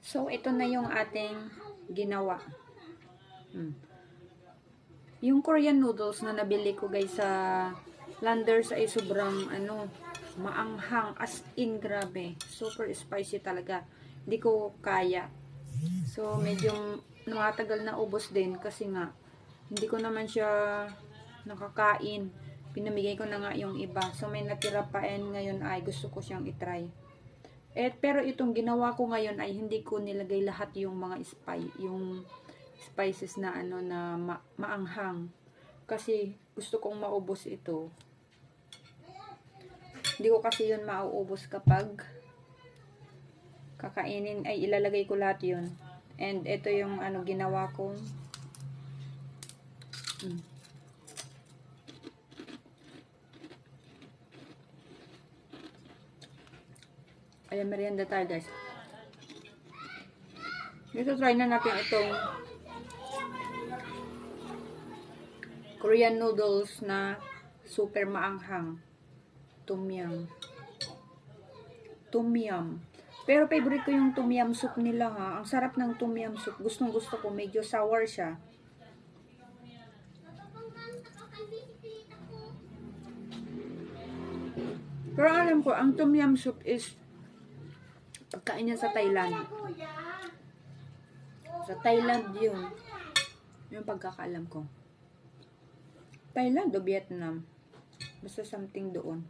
So, ito na yung ating ginawa. Yung Korean noodles na nabili ko guys sa Landers ay sobrang maanghang, as in grabe. Super spicy talaga. Hindi ko kaya. So, medyo matagal na ubos din kasi nga hindi ko naman siya nakakain. Pinamigay ko na nga yung iba. So, may natira pa and ngayon ay gusto ko siyang itry. Pero itong ginawa ko ngayon ay hindi ko nilagay lahat yung mga spices na maanghang. Kasi gusto kong maubos ito. Hindi ko kasi yun mauubos kapag kakainin ay ilalagay ko lahat yun. And ito yung ginawa ko. Ayan, merienda tayo guys. Dito try na natin itong Korean noodles na super maanghang. Tom yum. Tom yum. Pero favorite ko yung tom yum soup nila ha. Ang sarap ng tom yum soup. Gustong gusto ko. Medyo sour siya. Pero alam ko, ang tom yum soup is pagkain niya sa Thailand. Sa Thailand yun. Yung pagkakaalam ko. Thailand o Vietnam. Basta something doon.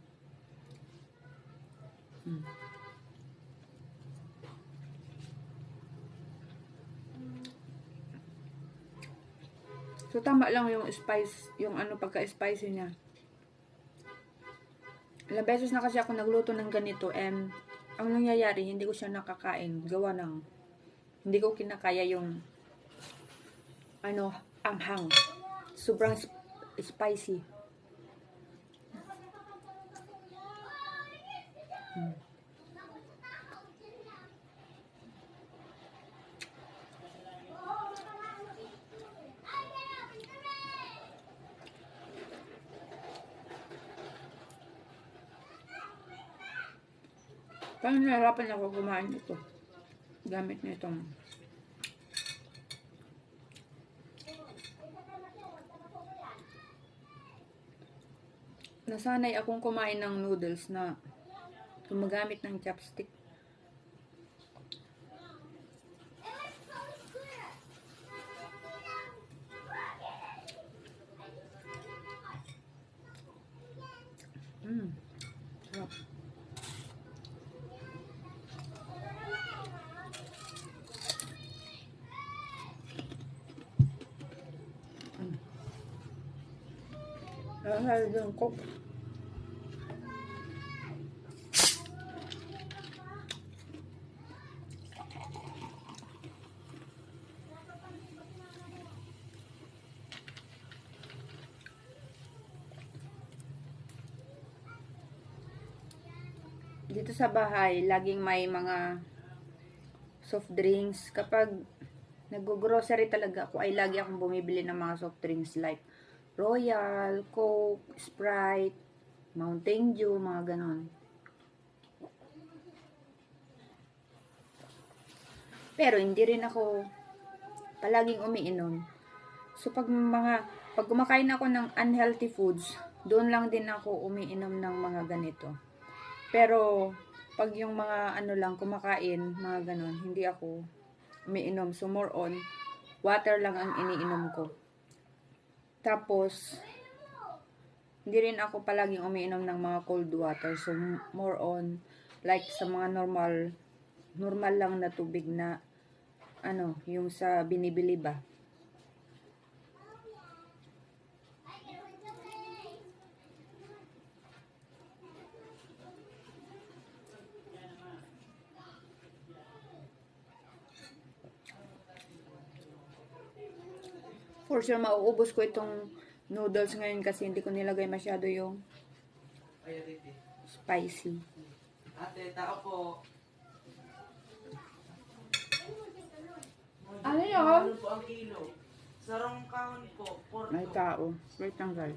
So, tama lang yung spice, yung pagka-spicy niya. Ilang beses na kasi ako nagluto ng ganito and ang nangyayari, hindi ko siya nakakain. Gawa ng hindi ko kinakaya yung anghang. Sobrang spicy. Parang nahirapan ako kumain ito. Gamit na itong nasanay akong kumain ng noodles na gumagamit ng chopstick. Sarap. Mahal yung coke. Dito sa bahay, laging may mga soft drinks. Kapag nag-grocery talaga ako, ay lagi akong bumibili ng mga soft drinks like Royal, Coke, Sprite, Mountain Dew, mga ganon. Pero hindi rin ako palaging umiinom. So pag kumakain ako ng unhealthy foods, doon lang din ako umiinom ng mga ganito. Pero pag yung mga lang kumakain, mga ganon, hindi ako umiinom. So more on water lang ang iniinom ko. Tapos hindi rin ako palaging umiinom ng mga cold water. So more on like sa mga normal lang na tubig na yung sa binibili ba. For sure, mauubos ko itong noodles ngayon kasi hindi ko nilagay masyado yung spicy. Ate, tao po. Ano yun? Ano po ang kilo? Sarong kahon po. May tao. Wait lang guys.